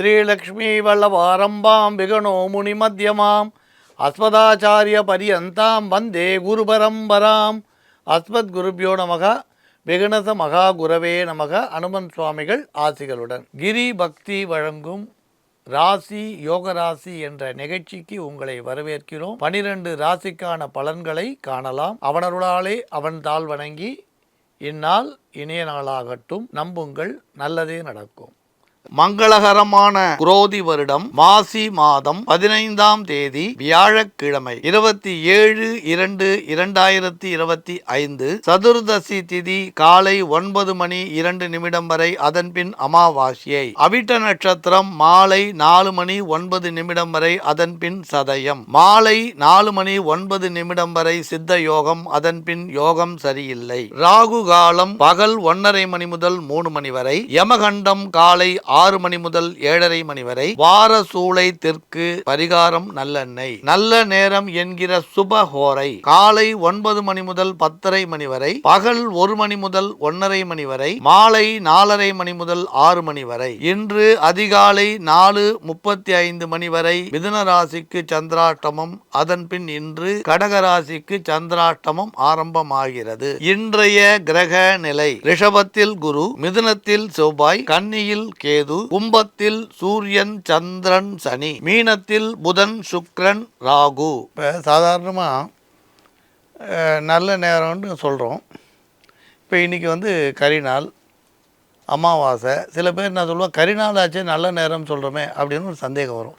ஸ்ரீலக்ஷ்மீ வல்லவாரம்பாம் விகணோ முனிமத்யமாம் அஸ்மதாச்சாரிய பரியந்தாம் வந்தே குரு பரம்பராம். அஸ்மத் குருபியோ நமக. விகணச மகா குரவே நமக. அனுமன் சுவாமிகள் ஆசிகளுடன் கிரி பக்தி வழங்கும் ராசி யோக ராசி என்ற நிகழ்ச்சிக்கு உங்களை வரவேற்கிறோம். 12 ராசிக்கான பலன்களை காணலாம். அவனருளாலே அவன் தாள் வணங்கி இந்நாள் இனிய நாளாகட்டும். நம்புங்கள், நல்லதே நடக்கும். மங்களகரமான குரோதி வருடம் மாசி மாதம் 15ஆம் தேதி வியாழக்கிழமை 27/2/2025 சதுர்தசி திதி காலை 9:02 வரை. அதன்பின் அமாவாசையை. அவிட்ட நட்சத்திரம் மாலை 4:09 வரை. அதன்பின் சதயம் மாலை 4:09 வரை. சித்த யோகம். அதன்பின் யோகம் சரியில்லை. ராகு காலம் பகல் 1:30 முதல் 3 வரை. யமகண்டம் காலை 6 மணி முதல் 7:30 மணி வரை. வார சூளை தெற்கு. பரிகாரம் நல்லெண்ணெய். நல்ல நேரம் என்கிற சுபஹோரை காலை 9 மணி முதல் 10:30 மணி வரை. பகல் 1 மணி முதல் 1:30 மணி வரை. மாலை 4:30 மணி முதல் 6 மணி வரை. இன்று அதிகாலை 4:35 மணி வரை மிதுன ராசிக்கு சந்திராஷ்டமம். அதன்பின் இன்று கடகராசிக்கு சந்திராஷ்டமம் ஆரம்பமாகிறது. இன்றைய கிரக நிலை: ரிஷபத்தில் குரு, மிதுனத்தில் செவ்வாய், கன்னியில் கேது, கும்பத்தில் சூரியன் சந்திரன் சனி, மீனத்தில் புதன் சுக்கிரன் ராகு. இப்போ சாதாரணமாக நல்ல நேரம்னு சொல்கிறோம். இப்போ இன்றைக்கி கரிநாள், அமாவாசை. சில பேர் என்ன சொல்லுவோம், கரிநாள் ஆச்சு நல்ல நேரம் சொல்கிறோமே அப்படின்னு ஒரு சந்தேகம் வரும்.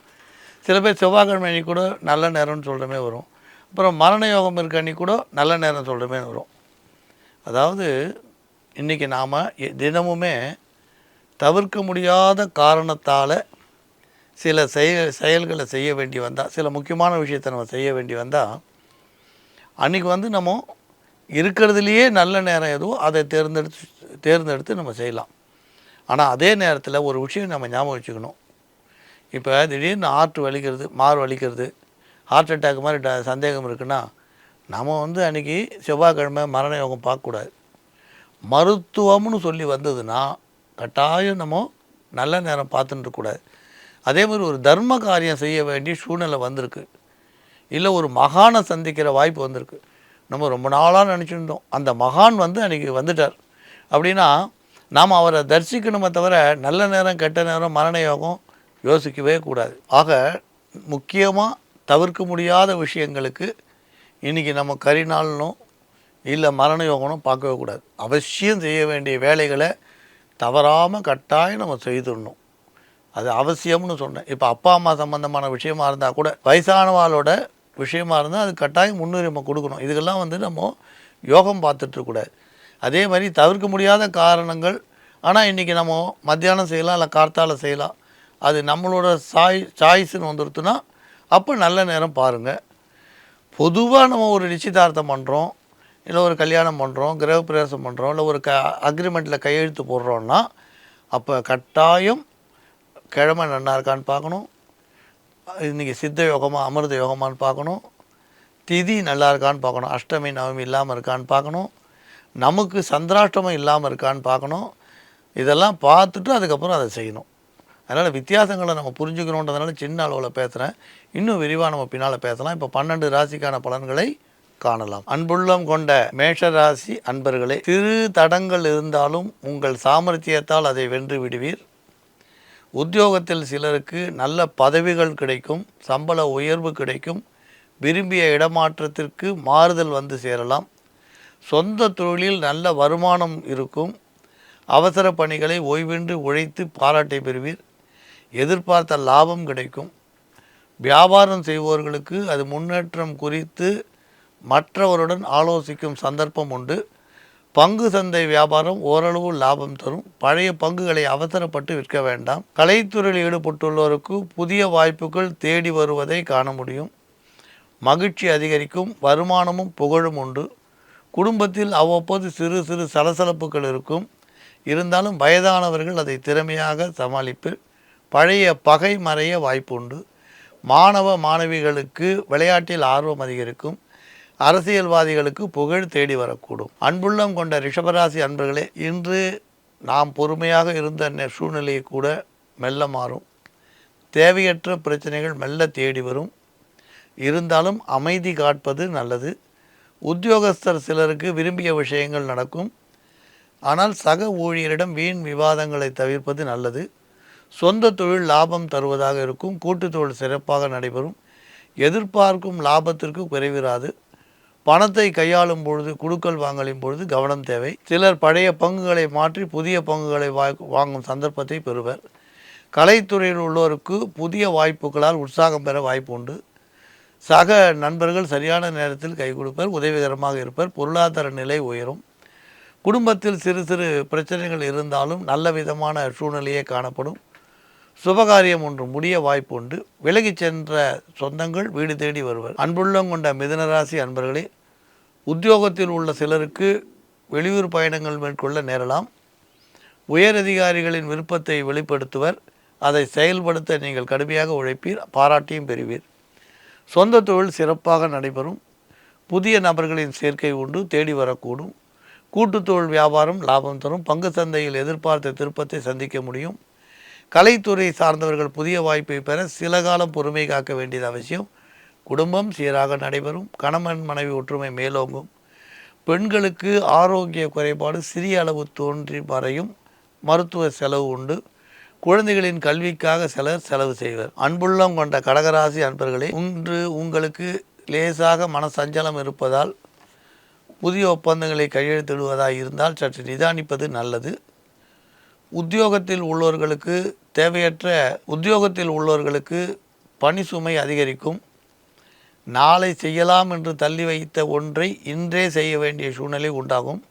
சில பேர் செவ்வாய்க்கிழமை அன்றைக்கி கூட நல்ல நேரம்னு சொல்கிறமே வரும். அப்புறம் மரண யோகம் இருக்க அன்றைக்கி கூட நல்ல நேரம் சொல்கிறமே வரும். அதாவது இன்றைக்கி நாம் தினமுமே தவிர்க்க முடியாத காரணத்தால் சில செயல்களை செய்ய வேண்டி வந்தால், சில முக்கியமான விஷயத்தை நம்ம செய்ய வேண்டி வந்தால், அன்றைக்கி நம்ம இருக்கிறதுலையே நல்ல நேரம் எதுவும் அதை தேர்ந்தெடுத்து நம்ம செய்யலாம். ஆனால் அதே நேரத்தில் ஒரு விஷயம் நம்ம ஞாபகம் வச்சுக்கணும். இப்போ திடீர்னு ஹார்ட் வலிக்கிறது, மாறு வலிக்கிறது, ஹார்ட் அட்டாக் மாதிரி சந்தேகம் இருக்குன்னா நம்ம அன்றைக்கி செவ்வாய்க்கிழமை மரண யோகம் பார்க்கக்கூடாது. மருத்துவம்னு சொல்லி வந்ததுன்னா கட்டாயம் நம்ம நல்ல நேரம் பார்த்துட்டுருக்கூடாது. அதே மாதிரி ஒரு தர்ம காரியம் செய்ய வேண்டிய சூழ்நிலை வந்திருக்கு, இல்லை ஒரு மகானை சந்திக்கிற வாய்ப்பு வந்திருக்கு. நம்ம ரொம்ப நாளாக நினச்சிருந்தோம், அந்த மகான் அன்றைக்கி வந்துட்டார் அப்படின்னா நாம் அவரை தரிசிக்கணுமே தவிர நல்ல நேரம் கெட்ட நேரம் மரண யோகம் யோசிக்கவே கூடாது. ஆக முக்கியமாக தவிர்க்க முடியாத விஷயங்களுக்கு இன்றைக்கி நம்ம கரிநாள்னும் இல்லை மரண யோகனும் பார்க்கவே கூடாது. அவசியம் செய்ய வேண்டிய வேலைகளை தவறாமல் கட்டாயம் நம்ம செய்துடணும். அது அவசியம்னு சொன்னேன். இப்போ அப்பா அம்மா சம்மந்தமான விஷயமா இருந்தால் கூட, வயசானவாளோட விஷயமா இருந்தால் அது கட்டாயம் முன்னுரிமை கொடுக்கணும். இதுக்கெல்லாம் நம்ம யோகம் பார்த்துட்ருக்கூடாது. அதே மாதிரி தவிர்க்க முடியாத காரணங்கள், ஆனால் இன்றைக்கி நம்ம மத்தியானம் செய்யலாம், இல்லை கார்த்தால செய்யலாம், அது நம்மளோட சாய்ஸ்ன்னு வந்துடுத்துன்னா அப்போ நல்ல நேரம் பாருங்கள். பொதுவாக நம்ம ஒரு நிச்சயதார்த்தம் பண்ணுறோம், இல்லை ஒரு கல்யாணம் பண்ணுறோம், கிரகப்பிரவேசம் பண்ணுறோம், இல்லை ஒரு அக்ரிமெண்ட்டில் கையெழுத்து போடுறோன்னா அப்போ கட்டாயம் கிழமை நல்லா இருக்கான்னு பார்க்கணும். இன்றைக்கி சித்த யோகமாக அமிர்த யோகமானு பார்க்கணும். திதி நல்லா இருக்கான்னு பார்க்கணும். அஷ்டமி நவமி இல்லாமல் இருக்கான்னு பார்க்கணும். நமக்கு சந்திராஷ்டமம் இல்லாமல் இருக்கான்னு பார்க்கணும். இதெல்லாம் பார்த்துட்டு அதுக்கப்புறம் அதை செய்யணும். அதனால் வித்தியாசங்களை நம்ம புரிஞ்சுக்கணுன்றதுனால சின்ன அளவில் பேசுகிறேன். இன்னும் விரிவாக நம்ம பின்னால் பேசலாம். இப்போ 12 ராசிக்கான பலன்களை காணலாம். அன்புள்ளம் கொண்ட மேஷராசி அன்பர்களே, சிறு தடங்கள் இருந்தாலும் உங்கள் சாமர்த்தியத்தால் அதை வென்று விடுவீர். உத்தியோகத்தில் சிலருக்கு நல்ல பதவிகள் கிடைக்கும், சம்பள உயர்வு கிடைக்கும், விரும்பிய இடமாற்றத்திற்கு மாறுதல் சேரலாம். சொந்த தொழிலில் நல்ல வருமானம் இருக்கும். அவசர பணிகளை ஓய்வின்றி உழைத்து பாராட்டை பெறுவீர். எதிர்பார்த்த லாபம் கிடைக்கும். வியாபாரம் செய்பவர்களுக்கு அது முன்னேற்றம் குறித்து மற்றவருடன் ஆலோசிக்கும் சந்தர்ப்பம் உண்டு. பங்கு சந்தை வியாபாரம் ஓரளவு லாபம் தரும். பழைய பங்குகளை அவசரப்பட்டு விற்க வேண்டாம். கலைத்துறையில் ஈடுபட்டுள்ளவருக்கு புதிய வாய்ப்புகள் தேடி வருவதை காண முடியும். மகிழ்ச்சி அதிகரிக்கும். வருமானமும் புகழும் உண்டு. குடும்பத்தில் அவ்வப்போது சிறு சிறு சலசலப்புகள் இருக்கும். இருந்தாலும் வயதானவர்கள் அதை திறமையாக சமாளிப்பர். பழைய பகை மறைய வாய்ப்பு உண்டு. மாணவ மாணவிகளுக்கு விளையாட்டில் ஆர்வம் அதிகரிக்கும். அரசியல்வாதிகளுக்கு புகழ் தேடி வரக்கூடும். அன்புள்ளம் கொண்ட ரிஷபராசி அன்பர்களே, இன்று நாம் பொறுமையாக இருந்த சூழ்நிலையை கூட மெல்ல மாறும். தேவையற்ற பிரச்சனைகள் மெல்ல தேடி வரும். இருந்தாலும் அமைதி காப்பது நல்லது. உத்தியோகஸ்தர் சிலருக்கு விரும்பிய விஷயங்கள் நடக்கும். ஆனால் சக ஊழியரிடம் வீண் விவாதங்களை தவிர்ப்பது நல்லது. சொந்த தொழில் லாபம் தருவதாக இருக்கும். கூட்டு தொழில் சிறப்பாக நடைபெறும். எதிர்பார்க்கும் லாபத்திற்கு குறைவிராது. பணத்தை கையாளும் பொழுது குடுக்கல் வாங்கலின் பொழுது கவனம் தேவை. சிலர் பழைய பங்குகளை மாற்றி புதிய பங்குகளை வாங்கும் சந்தர்ப்பத்தை பெறுவர். கலைத்துறையில் உள்ளோருக்கு புதிய வாய்ப்புகளால் உற்சாகம் பெற வாய்ப்பு உண்டு. சக நண்பர்கள் சரியான நேரத்தில் கை கொடுப்பர், உதவிகரமாக இருப்பர். பொருளாதார நிலை உயரும். குடும்பத்தில் சிறு சிறு பிரச்சனைகள் இருந்தாலும் நல்ல விதமான சூழ்நிலையே காணப்படும். சுபகாரியம் ஒன்று முடிய வாய்ப்பு உண்டு. விலகி சென்ற சொந்தங்கள் வீடு தேடி வருவர். அன்புள்ளம் கொண்ட மிதுனராசி அன்பர்களே, உத்தியோகத்தில் உள்ள சிலருக்கு வெளியூர் பயணங்கள் மேற்கொள்ள நேரலாம். உயரதிகாரிகளின் விருப்பத்தை வெளிப்படுத்துவர். அதை செயல்படுத்த நீங்கள் கடுமையாக உழைப்பீர், பாராட்டியும் பெறுவீர். சொந்த தொழில் சிறப்பாக நடைபெறும். புதிய நபர்களின் சேர்க்கை உண்டு, தேடி வரக்கூடும். கூட்டுத்தொழில் வியாபாரம் லாபம் தரும். பங்கு சந்தையில் எதிர்பார்த்த திருப்பத்தை சந்திக்க முடியும். கலைத்துறை சார்ந்தவர்கள் புதிய வாய்ப்பை பெற சில காலம் பொறுமை காக்க வேண்டியது அவசியம். குடும்பம் சீராக நடைபெறும். கணவன் மனைவி ஒற்றுமை மேலோங்கும். பெண்களுக்கு ஆரோக்கிய குறைபாடு சிறிய அளவு தோன்றி வரையும். மருத்துவ செலவு உண்டு. குழந்தைகளின் கல்விக்காக சிலர் செலவு செய்வர். அன்புள்ளம் கொண்ட கடகராசி அன்பர்களே, இன்று உங்களுக்கு லேசாக மனசஞ்சலம் இருப்பதால் புதிய ஒப்பந்தங்களை கையெழுத்திடுவதாக இருந்தால் சற்று நிதானிப்பது நல்லது. உத்தியோகத்தில் உள்ளவர்களுக்கு பணி சுமை அதிகரிக்கும். நாளை செய்யலாம் என்று தள்ளி வைத்த ஒன்றை இன்றே செய்ய வேண்டிய சூழ்நிலை உண்டாகும்.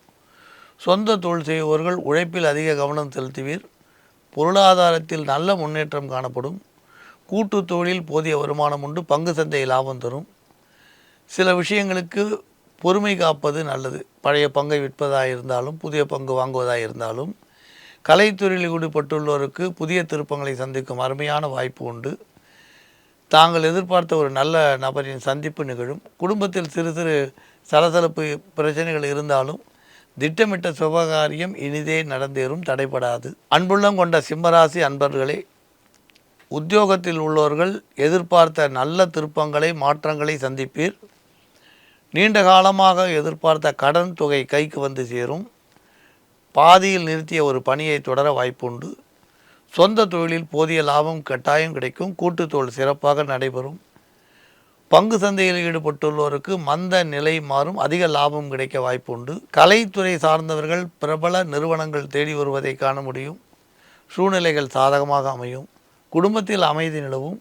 சொந்த தொழில் செய்பவர்கள் உழைப்பில் அதிக கவனம் செலுத்துவீர். பொருளாதாரத்தில் நல்ல முன்னேற்றம் காணப்படும். கூட்டு தொழிலில் போதிய வருமானம் உண்டு. பங்கு சந்தை லாபம் தரும். சில விஷயங்களுக்கு பொறுமை காப்பது நல்லது. பழைய பங்கை விற்பதாக இருந்தாலும் புதிய பங்கு வாங்குவதாக இருந்தாலும். கலைத்துறையில் ஈடுபட்டுள்ளோருக்கு புதிய திருப்பங்களை சந்திக்கும் அருமையான வாய்ப்பு உண்டு. தாங்கள் எதிர்பார்த்த ஒரு நல்ல நபரின் சந்திப்பு நிகழும். குடும்பத்தில் சிறு சிறு சலசலப்பு பிரச்சனைகள் இருந்தாலும் திட்டமிட்ட சுபகாரியம் இனிதே நடந்தேறும், தடைபடாது. அன்புள்ளம் கொண்ட சிம்மராசி அன்பர்களே, உத்தியோகத்தில் உள்ளவர்கள் எதிர்பார்த்த நல்ல திருப்பங்களை மாற்றங்களை சந்திப்பீர். நீண்ட காலமாக எதிர்பார்த்த கடன் தொகை கைக்கு வந்து சேரும். பாதியில் நிறுத்திய ஒரு பணியை தொடர வாய்ப்புண்டு. சொந்த தொழிலில் போதிய லாபம் கட்டாயம் கிடைக்கும். கூட்டு தொழில் சிறப்பாக நடைபெறும். பங்கு சந்தையில் ஈடுபட்டுள்ளோருக்கு மந்த நிலை மாறும். அதிக லாபம் கிடைக்க வாய்ப்பு உண்டு. கலைத்துறை சார்ந்தவர்கள் பிரபல நிறுவனங்கள் தேடி வருவதை காண முடியும். சூழ்நிலைகள் சாதகமாக அமையும். குடும்பத்தில் அமைதி நிலவும்.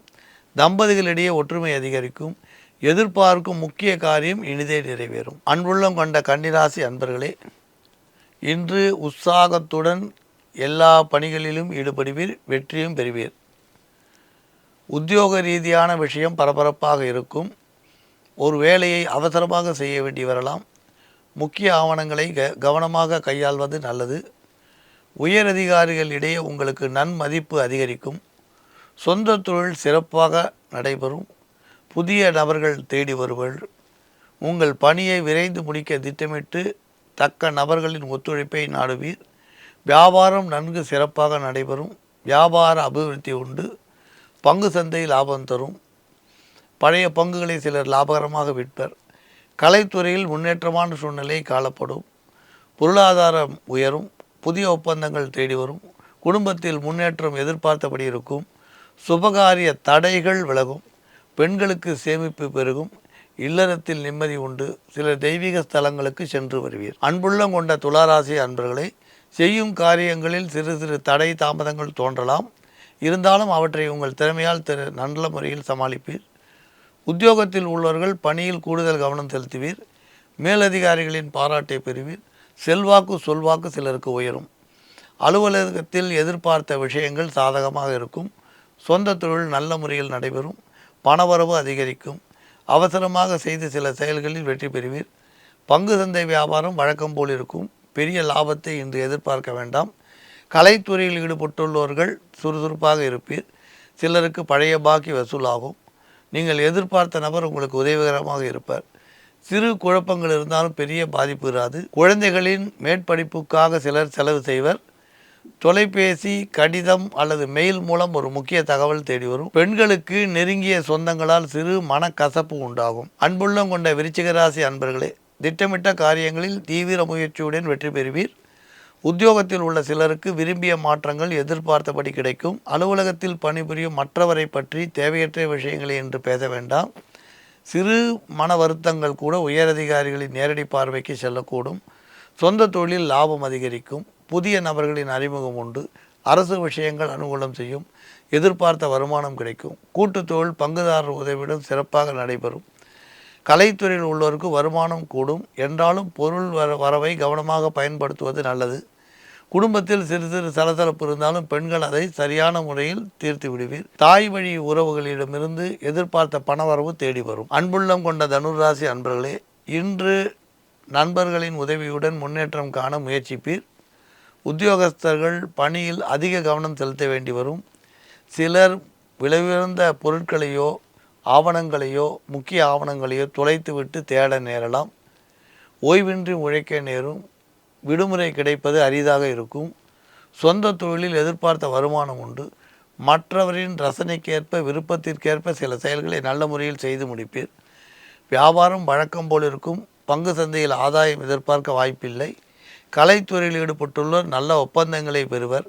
தம்பதிகளிடையே ஒற்றுமை அதிகரிக்கும். எதிர்பார்க்கும் முக்கிய காரியம் இனிதே நிறைவேறும். அன்புள்ளம் கொண்ட கன்னிராசி அன்பர்களே, இன்று உற்சாகத்துடன் எல்லா பணிகளிலும் ஈடுபடுவீர். வெற்றியும் பெறுவீர். உத்தியோக ரீதியான விஷயம் பரபரப்பாக இருக்கும். ஒரு வேலையை அவசரமாக செய்ய வேண்டி வரலாம். முக்கிய ஆவணங்களை கவனமாக கையாள்வது நல்லது. உயரதிகாரிகளிடையே உங்களுக்கு நன்மதிப்பு அதிகரிக்கும். சொந்த தொழில் சிறப்பாக நடைபெறும். புதிய நபர்கள் தேடி வருவார்கள். உங்கள் பணியை விரைந்து முடிக்க திட்டமிட்டு தக்க நபர்களின் ஒத்துழைப்பை நாடுவீர். வியாபாரம் நன்கு சிறப்பாக நடைபெறும். வியாபார அபிவிருத்தி உண்டு. பங்கு சந்தை லாபம் தரும். பழைய பங்குகளை சிலர் லாபகரமாக விற்பர். கலைத்துறையில் முன்னேற்றமான சூழ்நிலை காணப்படும். பொருளாதாரம் உயரும். புதிய ஒப்பந்தங்கள் தேடி வரும். குடும்பத்தில் முன்னேற்றம் எதிர்பார்த்தபடி இருக்கும். சுபகாரிய தடைகள் விலகும். பெண்களுக்கு சேமிப்பு பெருகும். இல்லறத்தில் நிம்மதி உண்டு. சில தெய்வீக ஸ்தலங்களுக்கு சென்று வருவீர். அன்புள்ளம் கொண்ட துளாராசி அன்பர்களே, செய்யும் காரியங்களில் சிறு சிறு தடை தாமதங்கள் தோன்றலாம். இருந்தாலும் அவற்றை உங்கள் திறமையால் நல்ல முறையில் சமாளிப்பீர். உத்தியோகத்தில் உள்ளவர்கள் பணியில் கூடுதல் கவனம் செலுத்துவீர். மேலதிகாரிகளின் பாராட்டை பெறுவீர். செல்வாக்கு சொல்வாக்கு சிலருக்கு உயரும். அலுவலகத்தில் எதிர்பார்த்த விஷயங்கள் சாதகமாக இருக்கும். சொந்த தொழில் நல்ல முறையில் நடைபெறும். பணவரவு அதிகரிக்கும். அவசரமாக செய்து சில செயல்களில் வெற்றி பெறுவீர். பங்கு சந்தை வியாபாரம் வழக்கம் போல் இருக்கும். பெரிய லாபத்தை இன்று எதிர்பார்க்க வேண்டாம். கலைத்துறையில் ஈடுபட்டுள்ளவர்கள் சுறுசுறுப்பாக இருப்பீர். சிலருக்கு பழைய பாக்கி வசூலாகும். நீங்கள் எதிர்பார்த்த நபர் உங்களுக்கு உதவிகரமாக இருப்பார். சிறு குழப்பங்கள் இருந்தாலும் பெரிய பாதிப்பு இராது. குழந்தைகளின் மேற்படிப்புக்காக சிலர் செலவு செய்வர். தொலைபேசி, கடிதம் அல்லது மெயில் மூலம் ஒரு முக்கிய தகவல் தேடி வரும். பெண்களுக்கு நெருங்கிய சொந்தங்களால் சிறு மனக்கசப்பு உண்டாகும். அன்புள்ளம் கொண்ட விருச்சிக ராசி அன்பர்களே, திட்டமிட்ட காரியங்களில் தீவிர முயற்சியுடன் வெற்றி பெறுவீர். உத்தியோகத்தில் உள்ள சிலருக்கு விரும்பிய மாற்றங்கள் எதிர்பார்த்தபடி கிடைக்கும். அலுவலகத்தில் பணிபுரியும் மற்றவரை பற்றி தேவையற்ற விஷயங்களை என்று பேச வேண்டாம். சிறு மன வருத்தங்கள் கூட உயரதிகாரிகளின் நேரடி பார்வைக்கு செல்லக்கூடும். சொந்த தொழிலில் லாபம் அதிகரிக்கும். புதிய நபர்களின் அறிமுகம் உண்டு. அரசு விஷயங்கள் அனுகூலம் செய்யும். எதிர்பார்த்த வருமானம் கிடைக்கும். கூட்டுத் தொழில் பங்குதாரர் உதவியுடன் சிறப்பாக நடைபெறும். கலைத்துறையில் உள்ளவருக்கு வருமானம் கூடும். என்றாலும் பொருள் வரவை கவனமாக பயன்படுத்துவது நல்லது. குடும்பத்தில் சிறு சிறு சலசலப்பு இருந்தாலும் பெண்கள் அதை சரியான முறையில் தீர்த்து விடுவீர். தாய் வழி உறவுகளிடமிருந்து எதிர்பார்த்த பணவரவு தேடி வரும். அன்புள்ளம் கொண்ட தனுராசி அன்பர்களே, இன்று நண்பர்களின் உதவியுடன் முன்னேற்றம் காண முயற்சிப்பீர். உத்தியோகஸ்தர்கள் பணியில் அதிக கவனம் செலுத்த வேண்டி வரும். சிலர் விலையுயர்ந்த பொருட்களையோ ஆவணங்களையோ முக்கிய ஆவணங்களையோ தொலைத்துவிட்டு தேட நேரலாம். ஓய்வின்றி உழைக்க நேரும். விடுமுறை கிடைப்பது அரிதாக இருக்கும். சொந்த தொழிலில் எதிர்பார்த்த வருமானம் உண்டு. மற்றவரின் ரசனைக்கேற்ப விருப்பத்திற்கேற்ப சில செயல்களை நல்ல முறையில் செய்து முடிப்பீர். வியாபாரம் வழக்கம் போல் இருக்கும். பங்கு சந்தையில் ஆதாயம் எதிர்பார்க்க வாய்ப்பில்லை. கலைத்துறையில் ஈடுபட்டுள்ளோர் நல்ல ஒப்பந்தங்களை பெறுவர்.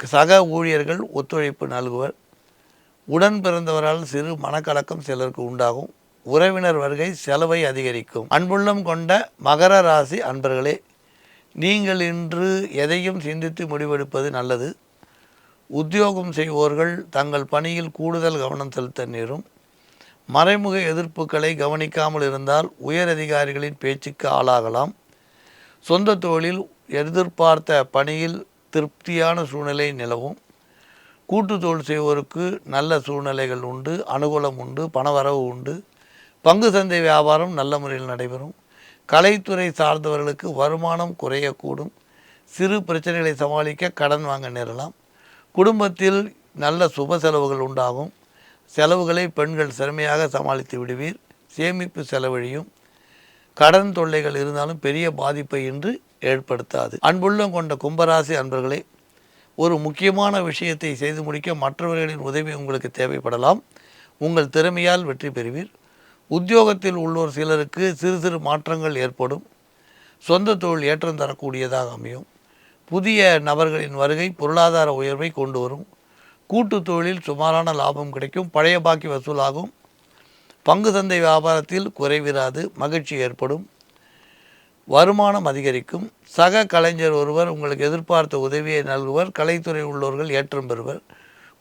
சக ஊழியர்கள் ஒத்துழைப்பு நல்குவர். உடன் பிறந்தவரால் சிறு மனக்கலக்கம் சிலருக்கு உண்டாகும். உறவினர் வருகை செலவை அதிகரிக்கும். அன்புள்ளம் கொண்ட மகர ராசி அன்பர்களே, நீங்கள் இன்று எதையும் சிந்தித்து முடிவெடுப்பது நல்லது. உத்தியோகம் செய்வோர்கள் தங்கள் பணியில் கூடுதல் கவனம் செலுத்த நேரும். மறைமுக எதிர்ப்புகளை கவனிக்காமல் இருந்தால் உயர் அதிகாரிகளின் பேச்சுக்கு ஆளாகலாம். சொந்த தொழிலில் எதிர்பார்த்த பணியில் திருப்தியான சூழ்நிலை நிலவும். கூட்டு தொழில் செய்வோருக்கு நல்ல சூழ்நிலைகள் உண்டு. அனுகூலம் உண்டு. பணவரவு உண்டு. பங்கு சந்தை வியாபாரம் நல்ல முறையில் நடைபெறும். கலைத்துறை சார்ந்தவர்களுக்கு வருமானம் குறையக்கூடும். சிறு பிரச்சனைகளை சமாளிக்க கடன் வாங்க நேரலாம். குடும்பத்தில் நல்ல சுப செலவுகள் உண்டாகும். செலவுகளை பெண்கள் சிறமையாக சமாளித்து விடுவீர். சேமிப்பு செலவழியும். கடன் தொல்லைகள் இருந்தாலும் பெரிய பாதிப்பை இன்று ஏற்படுத்தாது. அன்புள்ளம் கொண்ட கும்பராசி அன்பர்களே, ஒரு முக்கியமான விஷயத்தை செய்து முடிக்க மற்றவர்களின் உதவி உங்களுக்கு தேவைப்படலாம். உங்கள் திறமையால் வெற்றி பெறுவீர். உத்தியோகத்தில் உள்ளோர் சிலருக்கு சிறு சிறு மாற்றங்கள் ஏற்படும். சொந்த தொழில் ஏற்றம் தரக்கூடியதாக அமையும். புதிய நபர்களின் வருகை பொருளாதார உயர்வை கொண்டு வரும். கூட்டு தொழிலில் சுமாரான லாபம் கிடைக்கும். பழைய பாக்கி வசூலாகும். பங்கு சந்தை வியாபாரத்தில் குறைவிராது. மகிழ்ச்சி ஏற்படும். வருமானம் அதிகரிக்கும். சக கலைஞர் ஒருவர் உங்களுக்கு எதிர்பார்த்த உதவியை நல்குவர். கலைத்துறை உள்ளவர்கள் ஏற்றம் பெறுவர்.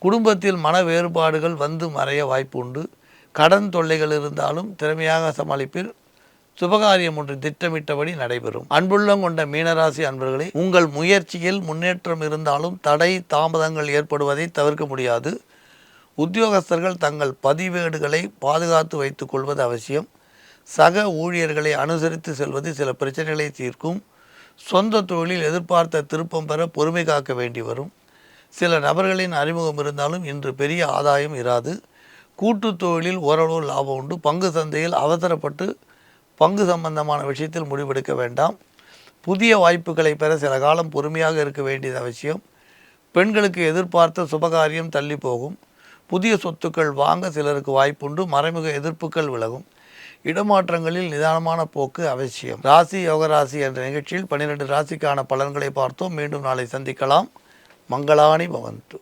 குடும்பத்தில் மன வேறுபாடுகள் வந்து மறைய வாய்ப்பு உண்டு. கடன் தொல்லைகள் இருந்தாலும் திறமையாக சமாளிப்பில். சுபகாரியம் ஒன்று திட்டமிட்டபடி நடைபெறும். அன்புள்ளம் கொண்ட மீனராசி அன்பர்களே, உங்கள் முயற்சியில் முன்னேற்றம் இருந்தாலும் தடை தாமதங்கள் ஏற்படுவதை தவிர்க்க முடியாது. உத்தியோகஸ்தர்கள் தங்கள் பதிவேடுகளை பாதுகாத்து வைத்துக் கொள்வது அவசியம். சக ஊழியர்களை அனுசரித்து செல்வது சில பிரச்சனைகளை தீர்க்கும். சொந்த தொழிலில் எதிர்பார்த்த திருப்பம் பெற பொறுமை காக்க வேண்டி வரும். சில நபர்களின் அறிமுகம் இருந்தாலும் இன்று பெரிய ஆதாயம் இராது. கூட்டு தொழிலில் ஓரளவு லாபம் உண்டு. பங்கு சந்தையில் அவசரப்பட்டு பங்கு சம்பந்தமான விஷயத்தில் முடிவெடுக்க வேண்டாம். புதிய வாய்ப்புகளை பெற சில காலம் பொறுமையாக இருக்க வேண்டியது அவசியம். பெண்களுக்கு எதிர்பார்த்த சுபகாரியம் தள்ளி போகும். புதிய சொத்துக்கள் வாங்க சிலருக்கு வாய்ப்புண்டு. மறைமுக எதிர்ப்புகள் விலகும். இடமாற்றங்களில் நிதானமான போக்கு அவசியம். ராசி யோகராசி என்ற நிகழ்ச்சியில் 12 ராசிக்கான பலன்களை பார்த்தோம். மீண்டும் நாளை சந்திக்கலாம். மங்களாணி பவந்து.